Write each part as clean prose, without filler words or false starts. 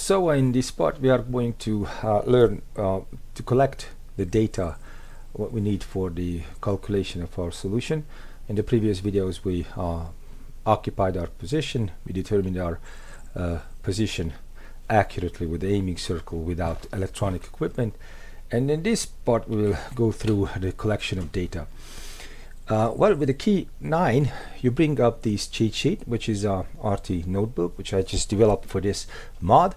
So in this part we are going to learn to collect the data what we need for the calculation of our solution. In the previous videos we occupied our position, we determined our position accurately with the aiming circle without electronic equipment, and in this part we will go through the collection of data. Well, with the key 9 you bring up this cheat sheet, which is a Arty notebook which I just developed for this mod,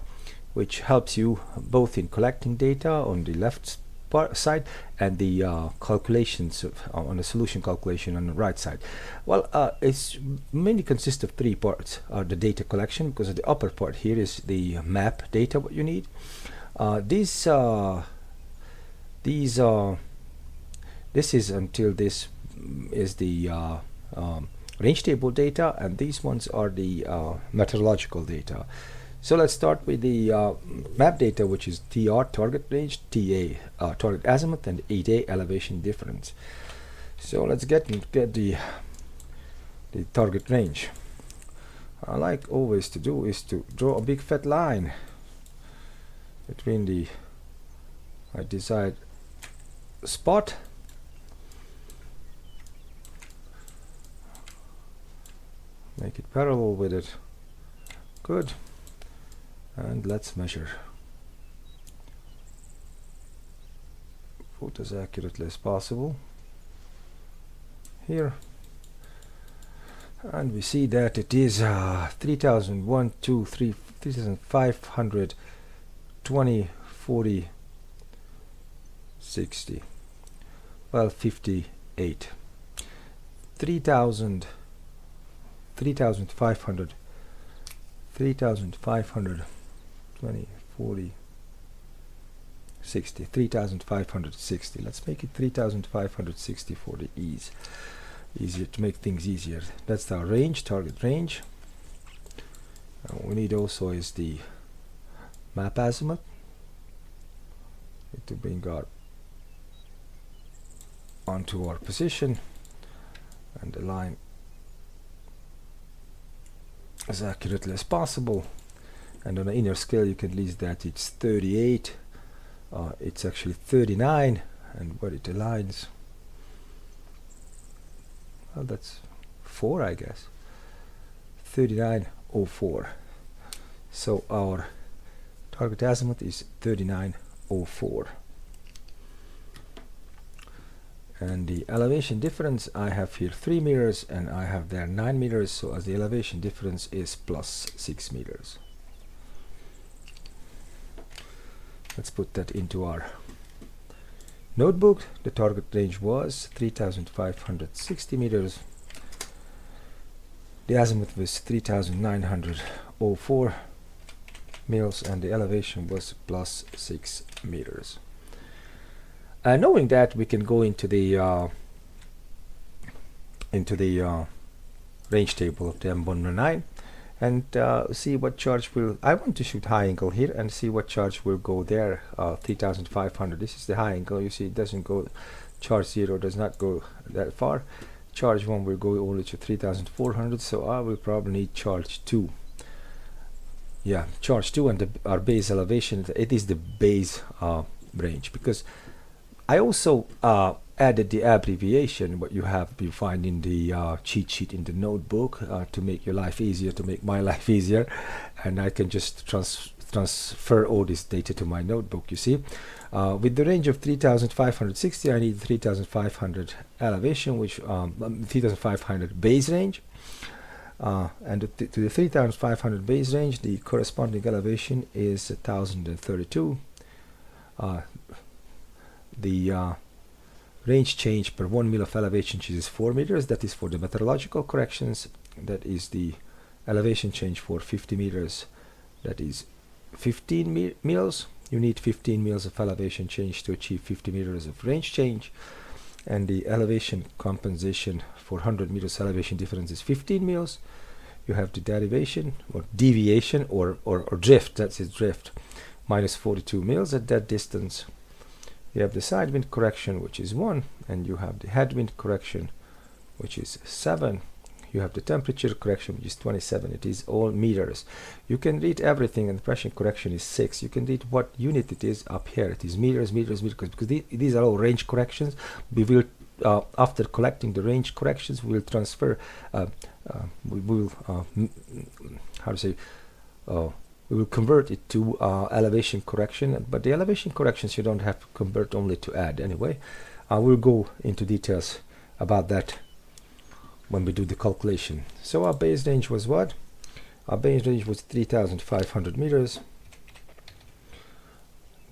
which helps you both in collecting data on the left side and the calculations on the solution calculation on the right side. Well, it's mainly consists of 3 parts. The data collection, because the upper part here is the map data what you need. This is until this is the range table data, and these ones are the meteorological data. So let's start with the map data, which is TR target range, TA target azimuth, and 8A elevation difference. So let's get the target range. I like always to do is to draw a big fat line between the desired spot. Make it parallel with it. Good. And let's measure. Put as accurately as possible here. And we see that it is 3,500, 20, 40, 60. Well, 58. 3,500, 20, 40, 60, 3,560. Let's make it 3,560 for the ease. Easier to make things easier. That's our range, target range. And what we need also is the map azimuth. Need to bring our onto our position and the line as accurately as possible. And on the inner scale you can list that it's 38, it's actually 39, and where it aligns, well, that's 4, I guess, 3904. So our target azimuth is 3904. And the elevation difference, I have here 3 meters and I have there 9 meters, so as the elevation difference is plus 6 meters. Let's put that into our notebook. The target range was 3,560 meters. The azimuth was 3,904 mils, and the elevation was plus 6 meters. Knowing that, we can go into the range table of the M119 and see what charge will. I want to shoot high angle here and see what charge will go there. 3,500. This is the high angle. You see, it doesn't go. Charge 0 does not go that far. Charge 1 will go only to 3,400. So I will probably need charge 2. Yeah, charge 2 and our base elevation. It is the base range, because I also added the abbreviation what you find in the cheat sheet in the notebook to make your life easier, to make my life easier, and I can just transfer all this data to my notebook. You see, with the range of 3,560, I need 3,500 elevation, which 3,500 base range, and to the 3,500 base range, the corresponding elevation is 1,032. The range change per 1 mil of elevation change is 4 meters. That is for the meteorological corrections. That is the elevation change for 50 meters. That is 15 mils. You need 15 mils of elevation change to achieve 50 meters of range change. And the elevation compensation for 100 meters elevation difference is 15 mils. You have the derivation or deviation or drift. That's its drift. Minus 42 mils at that distance. You have the side wind correction, which is 1, and you have the headwind correction, which is 7. you have the temperature correction, which is 27. It is all meters. You can read everything, and the pressure correction is 6. You can read what unit it is up here. It is meters, meters, meters, because these are all range corrections. We will, after collecting the range corrections, we will transfer, we will, how to say, we will convert it to elevation correction, but the elevation corrections you don't have to convert, only to add anyway. We'll go into details about that when we do the calculation. So our base range was what? Our base range was 3,500 meters.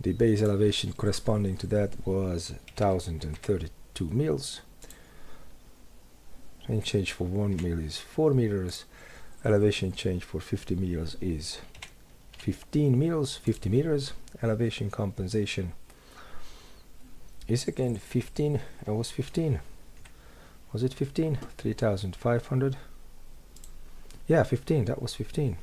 The base elevation corresponding to that was 1,032 mils. Range change for 1 mil is 4 meters. Elevation change for 50 meters is 15 mils, 50 meters. Elevation compensation is again 15. It was 15. Was it 15? 3,500. Yeah, 15. That was 15.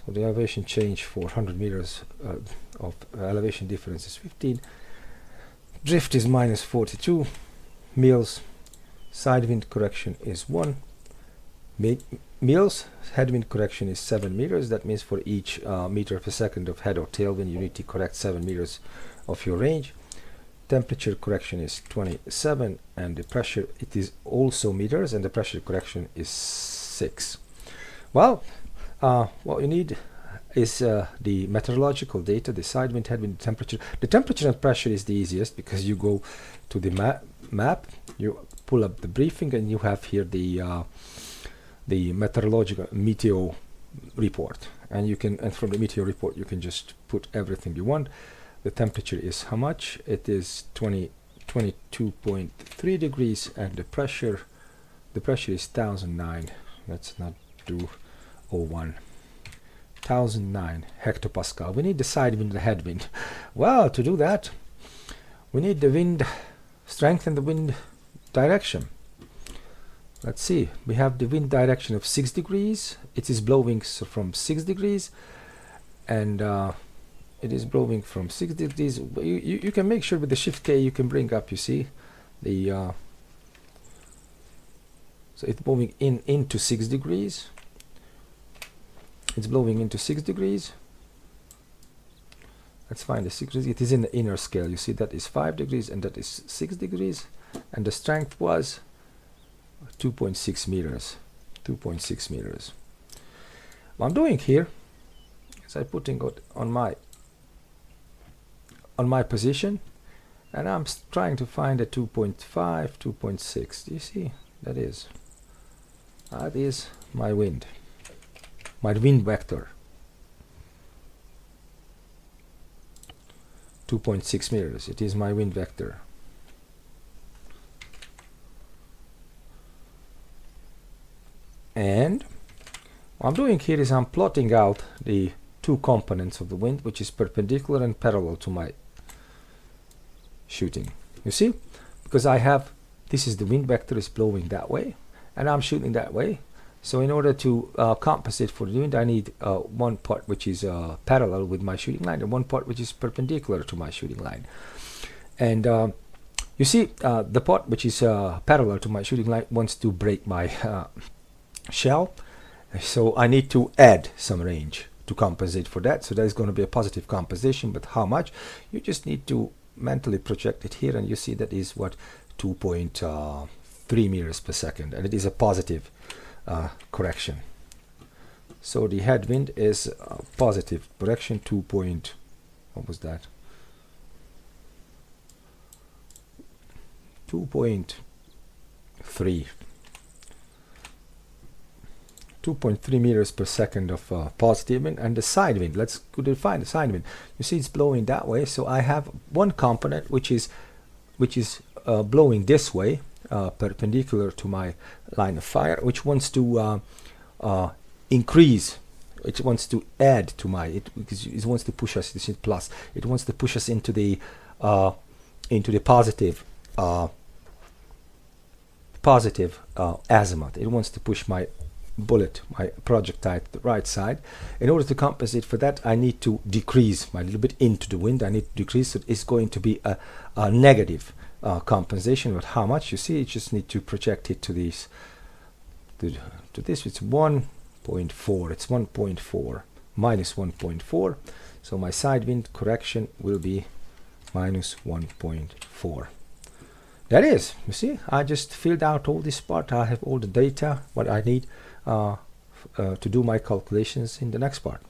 So the elevation change for 100 meters of elevation difference is 15. Drift is minus 42 mils. Side wind correction is 1 mils. Headwind correction is 7 meters. That means for each meter per second of head or tailwind, you need to correct 7 meters of your range. Temperature correction is 27, and the pressure, it is also meters, and the pressure correction is 6. Well, what you need is the meteorological data, the side wind, headwind, temperature. The temperature and pressure is the easiest, because you go to the map, you pull up the briefing, and you have here the meteorological meteo report, and you can, and from the meteo report you can just put everything you want. The temperature is how much? It is 22.3 degrees, and the pressure is 1009. Let's not do 01. 1009 hectopascal. We need the side wind and the headwind. Well, to do that, we need the wind strength and the wind direction. Let's see. We have the wind direction of 6 degrees. It is blowing from 6 degrees, and it is blowing from 6 degrees. You can make sure with the shift K you can bring up, you see, the so it's blowing into 6 degrees. It's blowing into 6 degrees. Let's find the 6 degrees. It is in the inner scale. You see that is 5 degrees and that is 6 degrees, and the strength was 2.6 meters. 2.6 meters. What I'm doing here is I'm putting it on my position, and I'm trying to find a 2.5, 2.6. Do you see? That is my wind vector. 2.6 meters. It is my wind vector. And what I'm doing here is I'm plotting out the two components of the wind, which is perpendicular and parallel to my shooting. You see, because I have, this is the wind vector is blowing that way, and I'm shooting that way. So in order to compensate for the wind, I need one part which is parallel with my shooting line, and one part which is perpendicular to my shooting line. And you see, the part which is parallel to my shooting line wants to break my shell, so I need to add some range to compensate for that. So there's going to be a positive compensation, but how much? You just need to mentally project it here, and you see that is what, 2.3 meters per second, and it is a positive correction. So the headwind is positive correction, 2. What was that? 2.3. 2.3 meters per second of positive wind. And the side wind, let's go define the side wind. You see it's blowing that way, so I have one component which is blowing this way, perpendicular to my line of fire, which wants to increase, it wants to add to my, because it wants to push us, this is plus, it wants to push us into the positive azimuth. It wants to push my bullet, my projectile to the right side. In order to compensate for that, I need to decrease my little bit into the wind. I need to decrease, so it's going to be a negative compensation. But how much? You see, you just need to project it to this. To this, it's 1.4. It's 1.4 minus 1.4. So my side wind correction will be minus 1.4. That is, you see, I just filled out all this part. I have all the data what I need to do my calculations in the next part.